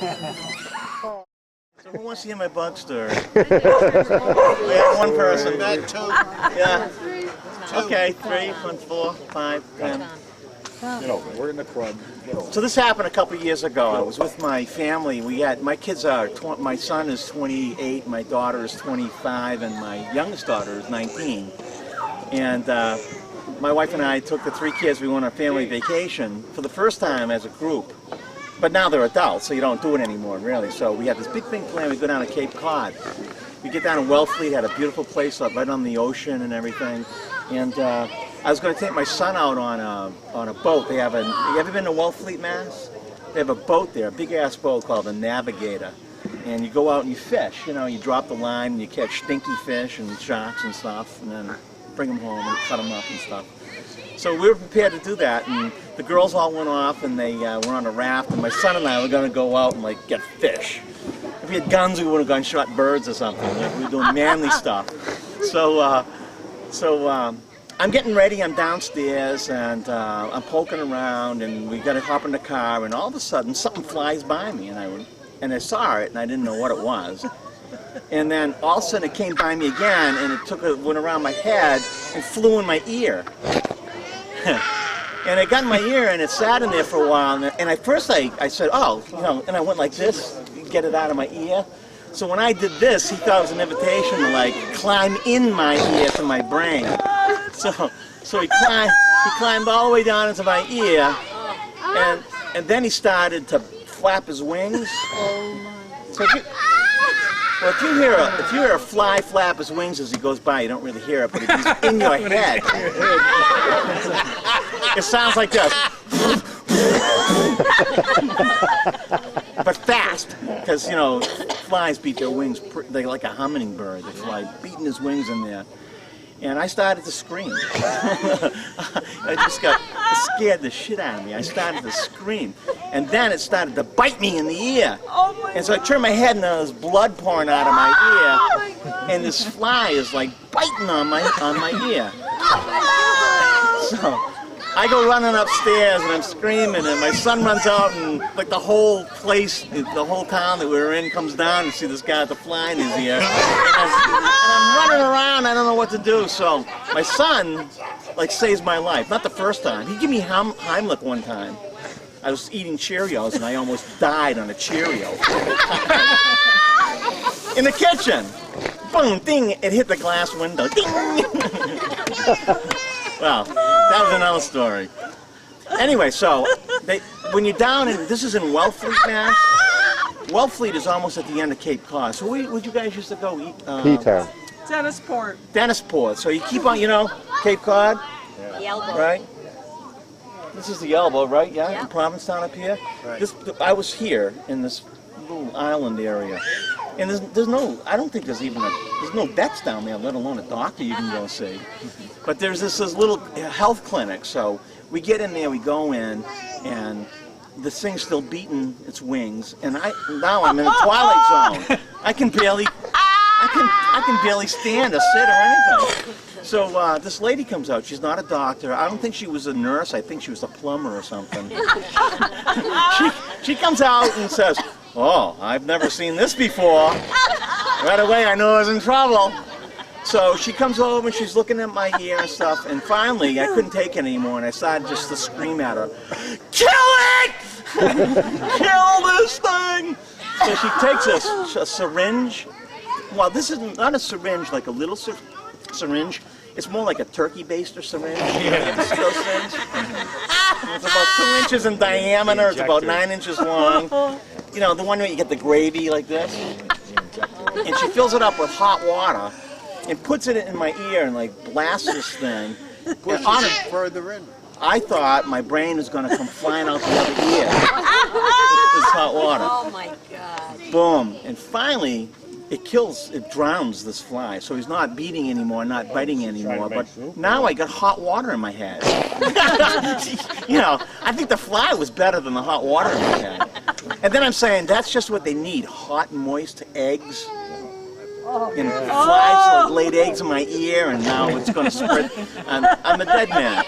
So who wants to hear my bug story? We have one person. Two. Yeah. Okay, 3, 4, 5, 10. You know, we're in the club. So this happened a couple years ago. I was with my family. My kids are, my son is 28, my daughter is 25, and my youngest daughter is 19. And my wife and I took the 3 kids. We went on a family vacation for the first time as a group. But now they're adults, so you don't do it anymore, really. So we had this big thing planned. We go down to Cape Cod. We get down to Wellfleet, had a beautiful place up right on the ocean and everything. And I was going to take my son out on a boat. They have you ever been to Wellfleet, Mass? They have a boat there, a big-ass boat called the Navigator. And you go out and you fish. You know, you drop the line and you catch stinky fish and sharks and stuff, and then bring them home and cut them up and stuff. So we were prepared to do that, and the girls all went off, and they were on a raft, and my son and I were going to go out and like get fish. If we had guns, we would have gone and shot birds or something. Like, we were doing manly stuff. So I'm getting ready. I'm downstairs, and I'm poking around, and we got to hop in the car, and all of a sudden something flies by me, and I saw it, and I didn't know what it was. And then all of a sudden it came by me again, and it went around my head and flew in my ear. And it got in my ear, and it sat in there for a while, and at first I said, oh, you know, and I went like this, get it out of my ear. So when I did this, he thought it was an invitation to like climb in my ear to my brain. So he climbed all the way down into my ear, and then he started to flap his wings. So if you hear a fly flap his wings as he goes by, you don't really hear it, but if he's in your head, it sounds like this. But fast, because, you know, flies beat their wings, they're like a hummingbird. They fly beating his wings in there. And I started to scream. I just got scared the shit out of me. I started to scream. And then it started to bite me in the ear. And so I turned my head and there was blood pouring out of my ear. And this fly is like biting on my ear. So I go running upstairs and I'm screaming, and my son runs out, and like the whole place, the whole town that we were in comes down and see this guy with the fly in his ear. And I'm running around, I don't know what to do. So my son like saves my life. Not the first time. He gave me Heimlich one time. I was eating Cheerios and I almost died on a Cheerio. In the kitchen. Boom, ding, it hit the glass window. Ding! Well, that was another story. Anyway, so when you're down in, this is in Wellfleet, Mass. Wellfleet is almost at the end of Cape Cod. So would you guys used to go eat? P-Town. Dennisport. Dennisport. So you keep on, you know, Cape Cod? Yeah. The elbow. Right? This is the elbow, right? Yeah, in Provincetown up here. Right. I was here in this little island area. And there's no, I don't think there's no vets down there, let alone a doctor you can go see. But there's this little health clinic, so we get in there, we go in, and this thing's still beating its wings, and now I'm in a twilight zone. I can barely stand or sit or anything. So this lady comes out. She's not a doctor. I don't think she was a nurse. I think she was a plumber or something. She comes out and says, "Oh, I've never seen this before." Right away, I knew I was in trouble. So she comes over and she's looking at my ear and stuff, and finally I couldn't take it anymore, and I started just to scream at her, "Kill it! Kill this thing!" So she takes a syringe. Well, this is not a syringe like a little syringe. It's more like a turkey baster syringe. You know, those things. It's about 2 inches in diameter. It's about 9 inches long. You know, the one where you get the gravy like this. And she fills it up with hot water and puts it in my ear and like blasts this thing. Pushes it further in. I thought my brain was going to come flying out the other ear. This hot water. Oh my God. Boom. And finally, it drowns this fly. So he's not beating anymore, not biting anymore. But now I got hot water in my head. You know, I think the fly was better than the hot water in my head. And then I'm saying that's just what they need, hot, moist eggs. And flies laid eggs in my ear, and now it's going to spread. I'm a dead man.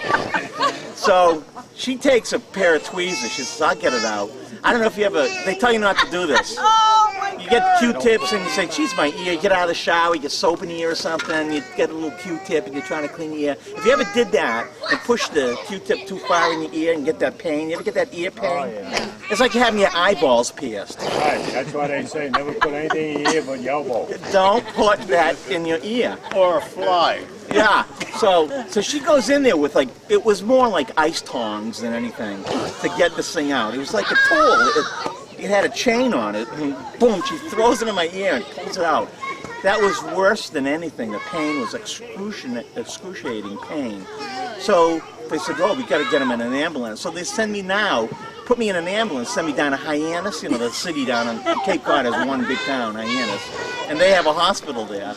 So she takes a pair of tweezers. She says, "I'll get it out." I don't know if you ever, they tell you not to do this. Oh my God. You get Q-tips and you say, geez, my ear, you get out of the shower, you get soap in the ear or something, you get a little Q-tip and you're trying to clean your ear. If you ever did that and push the Q-tip too far in your ear and get that pain, you ever get that ear pain? Oh, yeah. It's like you're having your eyeballs pierced. Right, that's why they say never put anything in your ear but your elbow. Don't put that in your ear. Or a fly. Yeah, so she goes in there with like, it was more like ice tongs than anything to get this thing out. It was like a tool. It had a chain on it, and boom, she throws it in my ear and pulls it out. That was worse than anything. The pain was excruciating pain. So they said, oh, we got to get him in an ambulance. So they send me now, put me in an ambulance, send me down to Hyannis, you know, the city down on Cape Cod has one big town, Hyannis, and they have a hospital there.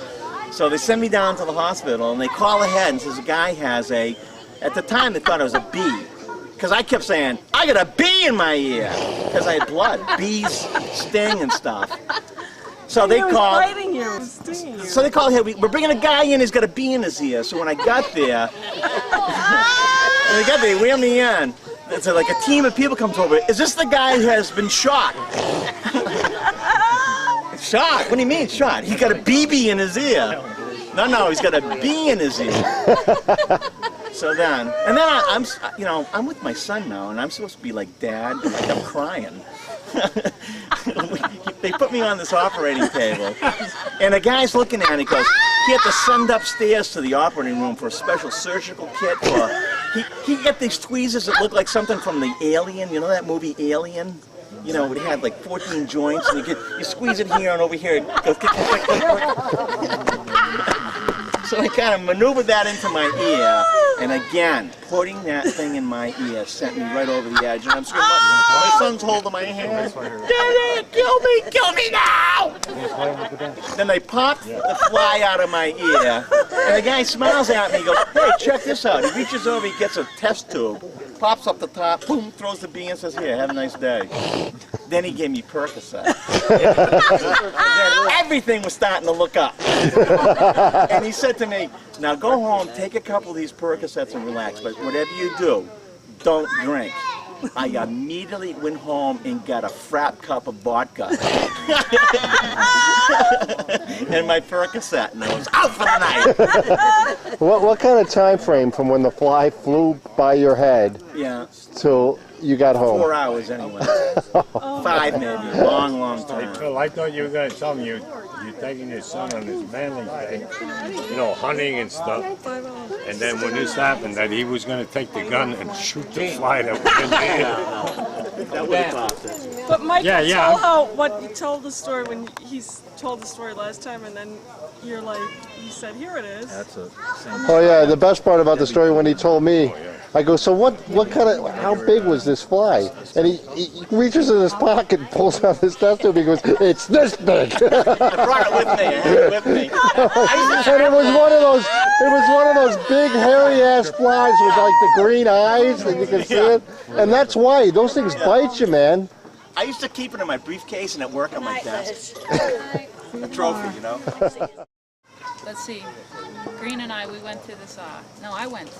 So they send me down to the hospital, and they call ahead and says, the guy has a, at the time they thought it was a bee. Because I kept saying, I got a bee in my ear. Because I had blood. Bees sting and stuff. So they called. Biting you. Stinging you. So they called here. We're bringing a guy in, he's got a bee in his ear. So when I got there, they wheel me in. It's like a team of people comes over. Is this the guy who has been shot? Shot? What do you mean shot? He got a BB in his ear. No, he's got a bee in his ear. So then, and then I'm, you know, I'm with my son now, and I'm supposed to be like dad, but like I'm crying. They put me on this operating table, and the guy's looking at it. He goes, he had to send upstairs to the operating room for a special surgical kit. For he got these tweezers that look like something from the Alien. You know that movie Alien? You know, it had like 14 joints, and you squeeze it here and over here. It goes click, click, click, click. So I kind of maneuvered that into my ear, and again, putting that thing in my ear sent me right over the edge. And I'm screaming, my son's holding my hand. Daddy, kill me now! Then they popped the fly out of my ear, and the guy smiles at me. He goes, hey, check this out. He reaches over, he gets a test tube, pops up the top, boom, throws the bee and says, here, have a nice day. Then he gave me Percocet. Then everything was starting to look up. And he said to me, now go home, take a couple of these Percocets and relax, but whatever you do, don't drink. I immediately went home and got a frap cup of vodka. And my Percocet, and I was out for the night. What kind of time frame from when the fly flew by your head till you got home? 4 hours anyway. 5 maybe. Long time. Phil, I thought you were going to tell me you're taking your son on his manly thing, you know, hunting and stuff. And then when this happened, that he was going to take the gun and shoot the fly that was in the air. That would have cost it. But Mike, tell how what you told the story when he's told the story last time, and then you're like, you said, here it is. That's a Oh yeah, the best part about the story when he told me, I go, so what kind of, how big was this fly? And he reaches in his pocket and pulls out his test tube. He goes, it's this big. I brought it with me. I had it with me. And it was one of those big hairy ass flies with like the green eyes, and you can see it. And that's why those things bite you, man. I used to keep it in my briefcase and at work on my desk. A trophy, you know. Let's see. Green and I, we went to this, no, I went.